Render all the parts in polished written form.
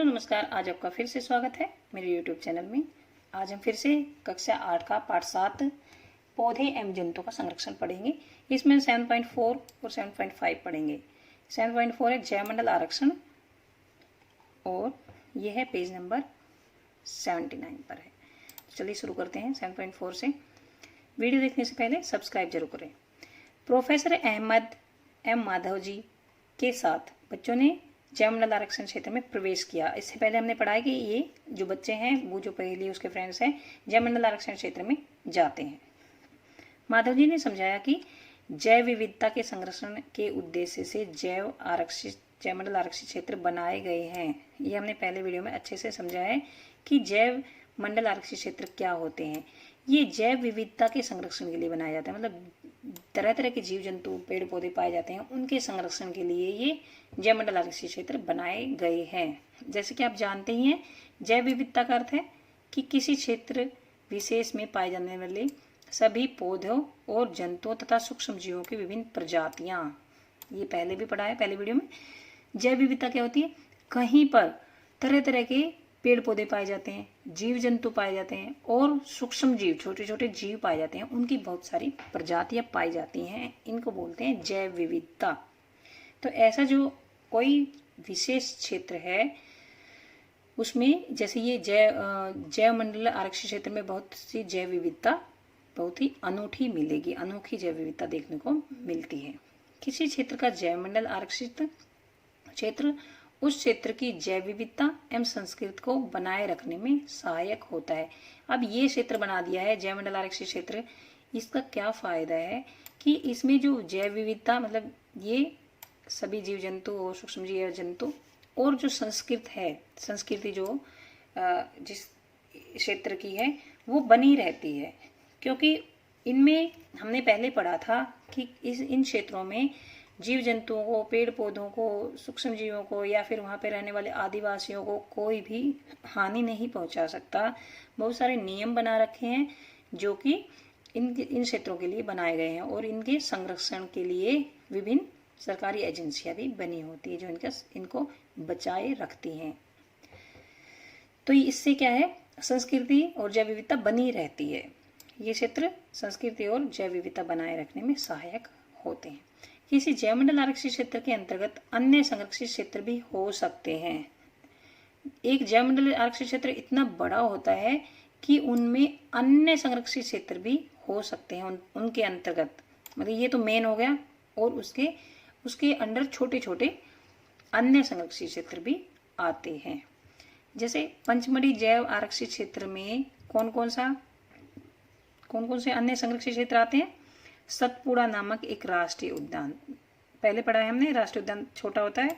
Hello नमस्कार। आज आपका फिर से स्वागत है मेरे यूट्यूब चैनल में। आज हम फिर से कक्षा 8 का पाठ 7 पौधे एवं जंतुओं का संरक्षण पढ़ेंगे। इसमें 7.4 और 7.5 पढ़ेंगे। 7.4 है जैवमंडल आरक्षण और यह है पेज नंबर 79 पर है। चलिए शुरू करते हैं 7.4 से। वीडियो देखने से पहले सब्सक्राइब जरूर करें। प्रोफेसर अहमद एम माधव जी के साथ बच्चों ने जैवमंडल आरक्षण क्षेत्र में प्रवेश किया। इससे पहले हमने पढ़ा है कि ये जो बच्चे हैं वो जो पहले उसके फ्रेंड्स हैं जैवमंडल आरक्षण क्षेत्र में जाते हैं। माधव जी ने समझाया कि जैव विविधता के संरक्षण के उद्देश्य से जैवमंडल आरक्षित क्षेत्र बनाए गए हैं। ये हमने पहले वीडियो में अच्छे से समझा है कि जैव मंडल आरक्षित क्षेत्र क्या होते हैं। ये जैव विविधता के संरक्षण के लिए बनाया जाता है, मतलब तरह तरह के जीव जंतु पेड़ पौधे पाए जाते हैं, उनके संरक्षण के लिए ये जैव मंडल आरक्षित क्षेत्र बनाए गए हैं। जैसे कि आप जानते ही हैं, जैव विविधता का अर्थ है कि किसी क्षेत्र विशेष में पाए जाने वाले सभी पौधों और जंतुओं तथा सूक्ष्म जीवों की विभिन्न प्रजातियां। ये पहले भी पढ़ा है पहले वीडियो में। जैव विविधता क्या होती है? कहीं पर तरह तरह के पेड़ पौधे पाए जाते हैं, जीव जंतु पाए जाते हैं और सूक्ष्म जीव छोटे छोटे जीव पाए जाते हैं, उनकी बहुत सारी प्रजातियां पाई जाती हैं। इनको बोलते हैं जैव विविधता। तो ऐसा जो कोई विशेष क्षेत्र है उसमें जैसे ये जैव मंडल आरक्षित क्षेत्र में बहुत सी जैव विविधता बहुत ही अनूठी मिलेगी, अनोखी जैव विविधता देखने को मिलती है। किसी क्षेत्र का जैव मंडल आरक्षित क्षेत्र उस क्षेत्र की जैव विविधता एवं संस्कृति को बनाए रखने में सहायक होता है। अब ये क्षेत्र बना दिया है जैव मंडल आरक्षित क्षेत्र, इसका क्या फायदा है कि इसमें जो जैव विविधता मतलब ये सभी जीव जंतु और सूक्ष्म जीव जंतु और जो संस्कृति जो जिस क्षेत्र की है वो बनी रहती है, क्योंकि इनमें हमने पहले पढ़ा था कि इन क्षेत्रों में जीव जंतुओं को, पेड़ पौधों को, सूक्ष्म जीवों को या फिर वहाँ पे रहने वाले आदिवासियों को कोई भी हानि नहीं पहुँचा सकता। बहुत सारे नियम बना रखे हैं जो कि इन क्षेत्रों के लिए बनाए गए हैं और इनके संरक्षण के लिए विभिन्न सरकारी एजेंसियां भी बनी होती है जो इनको बचाए रखती हैं। तो इससे क्या है, संस्कृति और जैव विविधता बनी रहती है। ये क्षेत्र संस्कृति और जैव विविधता बनाए रखने में सहायक होते हैं। किसी जैवमंडल आरक्षित क्षेत्र के अंतर्गत अन्य संरक्षित क्षेत्र भी हो सकते हैं। एक जैवमंडल आरक्षित क्षेत्र इतना बड़ा होता है कि उनमें अन्य संरक्षित क्षेत्र भी हो सकते हैं उनके अंतर्गत। मतलब ये तो मेन हो गया और उसके अंडर छोटे छोटे अन्य संरक्षित क्षेत्र भी आते हैं। जैसे पंचमढ़ी जैव आरक्षित क्षेत्र में कौन कौन से अन्य संरक्षित क्षेत्र आते हैं? सतपुड़ा नामक एक राष्ट्रीय उद्यान, पहले पढ़ा है हमने, राष्ट्रीय उद्यान छोटा होता है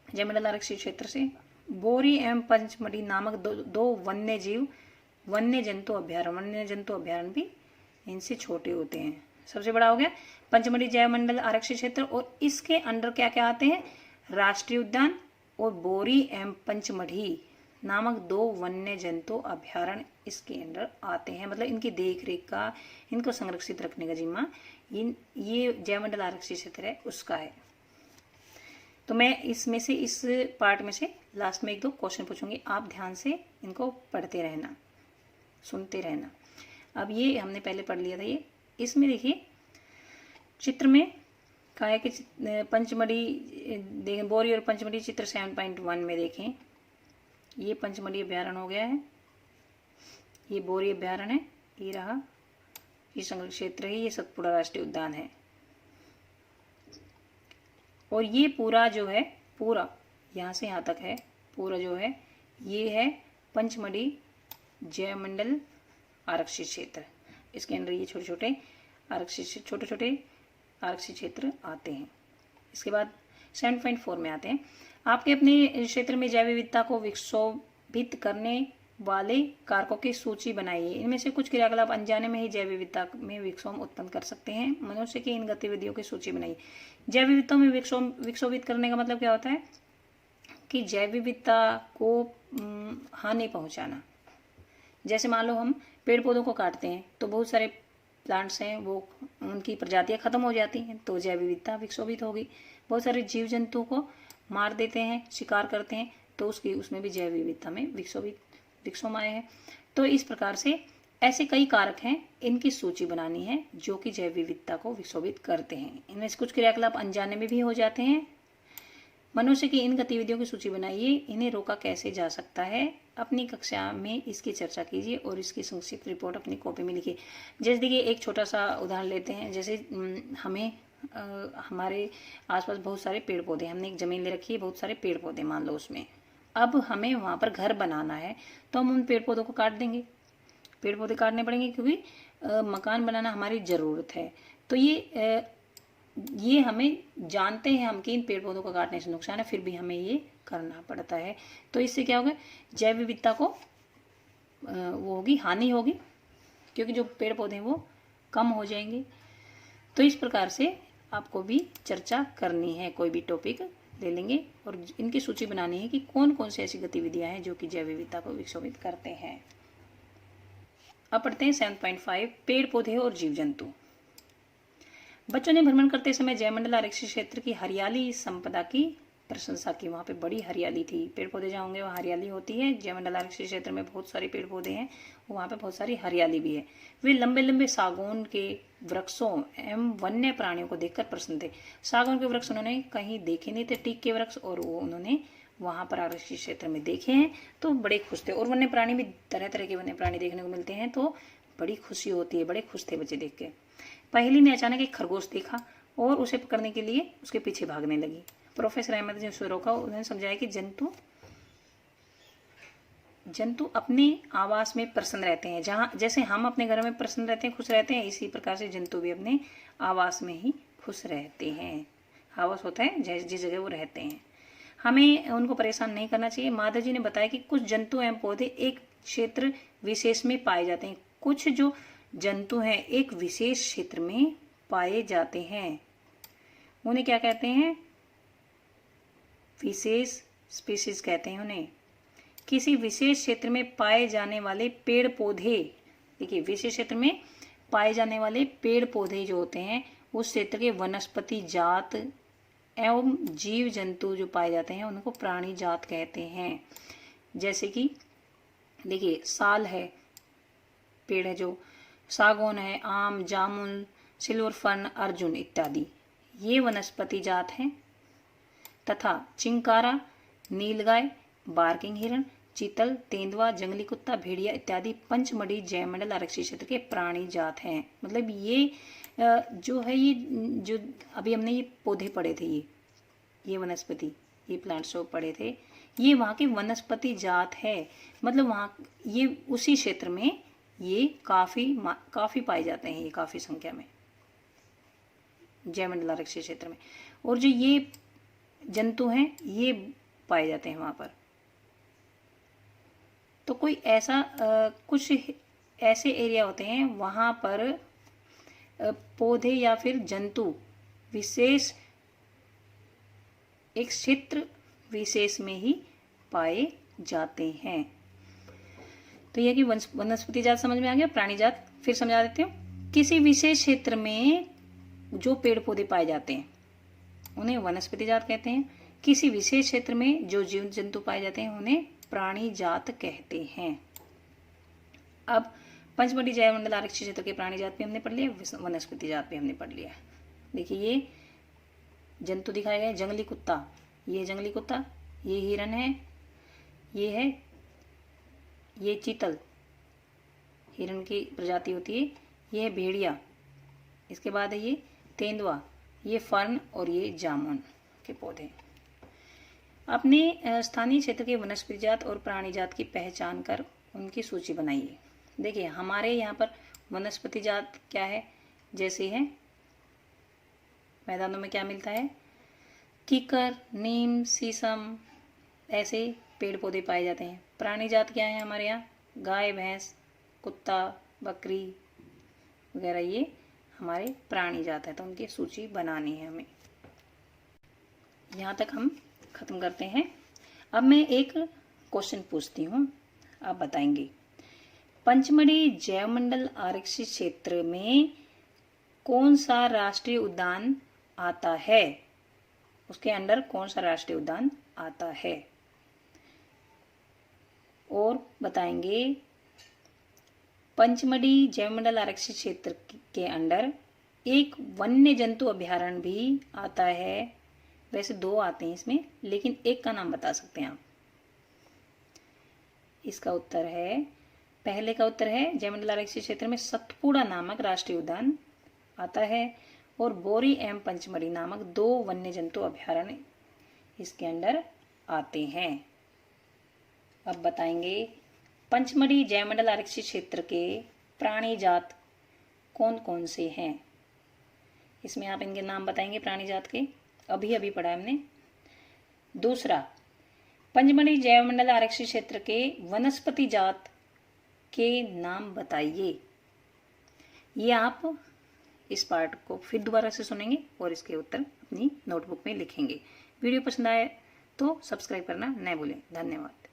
जैवमंडल आरक्षित क्षेत्र से। बोरी एवं पंचमढ़ी नामक दो वन्य जंतु अभ्यारण्य भी इनसे छोटे होते हैं। सबसे बड़ा हो गया पंचमढ़ी जैवमंडल आरक्षित क्षेत्र और इसके अंडर क्या क्या आते हैं? राष्ट्रीय उद्यान और बोरी एवं पंचमढ़ी नामक 2 वन्य जंतु अभ्यारण्य इसके अंदर आते हैं। मतलब इनकी देख रेख का, इनको संरक्षित रखने का जिम्मा ये जैवमंडल आरक्षित क्षेत्र है उसका है। तो मैं इसमें से इस पार्ट में से लास्ट में 1-2 क्वेश्चन पूछूंगी, आप ध्यान से इनको पढ़ते रहना, सुनते रहना। अब ये हमने पहले पढ़ लिया था। ये इसमें देखिए चित्र में कहा है कि पंचमढ़ी देखें, बोरी और पंचमढ़ी चित्र 7.1 में देखें। ये पंचमढ़ी अभ्यारण्य हो गया है, ये बोरी अभ्यारण्य है, ये रहा ये संरक्षित क्षेत्र है, ये सतपुड़ा राष्ट्रीय उद्यान है। और ये पूरा जो है, पूरा यहाँ से यहाँ तक है, पूरा जो है ये है पंचमढ़ी जैवमंडल आरक्षित क्षेत्र। इसके अंदर ये छोटे छोटे आरक्षित क्षेत्र आते हैं। इसके बाद 7.4 में आते हैं। आपके अपने क्षेत्र में जैव विविधता को विक्षोभित करने वाले कारकों की सूची बनाइए। इनमें से कुछ क्रियाकलाप अनजाने में ही जैव विविधता में विक्षोभ उत्पन्न कर सकते हैं। मनुष्य की इन गतिविधियों की सूची बनाइए। जैव विविधता में विक्षोभित करने का मतलब क्या होता है कि जैव विविधता को हानि पहुंचाना। जैसे मान लो हम पेड़ पौधों को काटते हैं तो बहुत सारे प्लांट्स हैं वो उनकी प्रजातियां खत्म हो जाती हैं, तो जैव विविधता विक्षोभित होगी। बहुत सारे जीव जंतु को मार देते हैं, शिकार करते हैं, तो उसमें भी जैव विविधता में विकसोम आए हैं। तो इस प्रकार से ऐसे कई कारक हैं, इनकी सूची बनानी है जो कि जैव विविधता को विक्षोभित करते हैं। इनमें से कुछ क्रियाकलाप अनजाने में भी हो जाते हैं। मनुष्य की इन गतिविधियों की सूची बनाइए, इन्हें रोका कैसे जा सकता है, अपनी कक्षा में इसकी चर्चा कीजिए और इसकी संक्षिप्त रिपोर्ट अपनी कॉपी में लिखिए। जैसे देखिए एक छोटा सा उदाहरण लेते हैं, जैसे हमें हमारे आसपास बहुत सारे पेड़ पौधे, हमने एक जमीन ले रखी है, बहुत सारे पेड़ पौधे मान लो उसमें, अब हमें वहां पर घर बनाना है तो हम उन पेड़ पौधों को काट देंगे, पेड़ पौधे काटने पड़ेंगे क्योंकि मकान बनाना हमारी जरूरत है। तो ये हमें जानते हैं हम कि इन पेड़ पौधों को काटने से नुकसान है, फिर भी हमें ये करना पड़ता है। तो इससे क्या होगा, जैव विविधता को वो होगी, हानि होगी, क्योंकि जो पेड़ पौधे हैं वो कम हो जाएंगे। तो इस प्रकार से आपको भी चर्चा करनी है, कोई भी टॉपिक ले लेंगे और इनकी सूची बनानी है कि कौन कौन सी ऐसी गतिविधियां हैं जो कि जैव विविधता को विक्षोभित करते हैं। अब पढ़ते हैं 7.5 पेड़ पौधे और जीव जंतु। बच्चों ने भ्रमण करते समय जयमंडल आरक्षित क्षेत्र की हरियाली संपदा की प्रशंसा की। वहां पे बड़ी हरियाली थी, पेड़ पौधे जहाँ होंगे वहाँ हरियाली होती है। जयमंडल आरक्षित क्षेत्र में बहुत सारे पेड़ पौधे हैं, वहां पे बहुत सारी हरियाली भी है। वे लंबे लंबे सागौन के वृक्षों एवं वन्य प्राणियों को देखकर प्रसन्न थे। सागौन के वृक्ष उन्होंने कहीं देखे नहीं थे, टीक के वृक्ष, और वो उन्होंने वहां पर आरक्षित क्षेत्र में देखे हैं तो बड़े खुश थे। और वन्य प्राणी भी तरह तरह के वन्य प्राणी देखने को मिलते हैं तो बड़ी खुशी होती है, बड़े खुश थे बच्चे देख के। पहेली ने अचानक एक खरगोश देखा और उसे पकड़ने के लिए उसके पीछे भागने लगी। प्रोफेसर अहमद ने उसे रोका, उन्होंने समझाया कि जंतु अपने आवास में प्रसन्न रहते हैं, जहां जैसे हम अपने घर में प्रसन्न रहते हैं, खुश रहते हैं, इसी प्रकार से जंतु भी अपने आवास में ही खुश रहते हैं। आवास होता है जिस जगह वो रहते हैं, हमें उनको परेशान नहीं करना चाहिए। माधव जी ने बताया कि कुछ जंतु एवं पौधे एक क्षेत्र विशेष में पाए जाते हैं। कुछ जो जंतु हैं एक विशेष क्षेत्र में पाए जाते हैं, उन्हें क्या कहते हैं, विशेष स्पीशीज कहते हैं उन्हें। किसी विशेष क्षेत्र में पाए जाने वाले पेड़ पौधे, देखिए विशेष क्षेत्र में पाए जाने वाले पेड़ पौधे जो होते हैं उस क्षेत्र के वनस्पति जात एवं जीव जंतु जो पाए जाते हैं उनको प्राणी जात कहते हैं। जैसे कि देखिए साल है, पेड़ है जो सागौन है, आम, जामुन, सिल्वर फर्न, अर्जुन इत्यादि ये वनस्पति जात हैं। तथा चिंकारा, नीलगाय, बार्किंग हिरण, चीतल, तेंदुआ, जंगली कुत्ता, भेड़िया इत्यादि पंचमढ़ी जयमंडल आरक्षित क्षेत्र के प्राणी जात हैं। मतलब ये जो है, ये जो अभी हमने ये पौधे पढ़े थे, ये वनस्पति, ये प्लांट्स जो पढ़े थे, ये वहाँ के वनस्पति जात है। मतलब वहाँ ये उसी क्षेत्र में ये काफी पाए जाते हैं, ये काफी संख्या में जयमंडल आरक्षित क्षेत्र में। और जो ये जंतु हैं ये पाए जाते हैं वहां पर। तो कोई ऐसा कुछ ऐसे एरिया होते हैं वहां पर पौधे या फिर जंतु विशेष एक क्षेत्र विशेष में ही पाए जाते हैं। तो यह कि वनस्पति जात समझ में आ गया। प्राणी जात फिर समझा देती हूँ। किसी विशेष क्षेत्र में जो पेड़ पौधे पाए जाते हैं उन्हें वनस्पति जात कहते हैं। किसी विशेष क्षेत्र में जो जीव जंतु पाए जाते हैं उन्हें प्राणी जात कहते हैं। अब पंचमढ़ी जयमंडल आरक्षित क्षेत्र के प्राणी जात भी हमने पढ़ लिया, वनस्पति जात भी हमने पढ़ लिया। देखिए ये जंतु दिखाए गए, जंगली कुत्ता, ये जंगली कुत्ता, ये हिरन है, ये है, ये चीतल, हिरन की प्रजाति होती है, ये है भेड़िया, इसके बाद है ये तेंदुआ, ये फर्न और ये जामुन के पौधे। अपने स्थानीय क्षेत्र के वनस्पति जात और प्राणी जात की पहचान कर उनकी सूची बनाइए। देखिए हमारे यहाँ पर वनस्पति जात क्या है, जैसे है मैदानों में क्या मिलता है, कीकर, नीम, शीशम, ऐसे पेड़ पौधे पाए जाते हैं। प्राणी जात क्या है हमारे यहाँ, गाय, भैंस, कुत्ता, बकरी वगैरह, ये हमारे प्राणी जात है। तो उनकी सूची बनानी है हमें। यहाँ तक हम खत्म करते हैं। अब मैं एक क्वेश्चन पूछती हूँ, आप बताएंगे। पंचमढ़ी जैवमंडल आरक्षित क्षेत्र में कौन सा राष्ट्रीय उद्यान आता है, उसके अंडर कौन सा राष्ट्रीय उद्यान आता है। और बताएंगे पंचमढ़ी जैवमंडल आरक्षित क्षेत्र के अंडर एक वन्य जंतु अभयारण्य भी आता है। वैसे 2 आते हैं इसमें, लेकिन एक का नाम बता सकते हैं आप। इसका उत्तर है, पहले का उत्तर है जैवमंडल आरक्षित क्षेत्र में सतपुड़ा नामक राष्ट्रीय उद्यान आता है और बोरी एवं पंचमढ़ी नामक 2 वन्य जंतु अभयारण्य इसके अंडर आते हैं। अब बताएंगे पंचमढ़ी जैवमंडल आरक्षित क्षेत्र के प्राणी जात कौन कौन से हैं। इसमें आप इनके नाम बताएंगे प्राणी जात के, अभी अभी पढ़ा हमने। दूसरा, पंचमढ़ी जैवमंडल आरक्षित क्षेत्र के वनस्पति जात के नाम बताइए। ये आप इस पार्ट को फिर दोबारा से सुनेंगे और इसके उत्तर अपनी नोटबुक में लिखेंगे। वीडियो पसंद आए तो सब्सक्राइब करना न भूलें। धन्यवाद।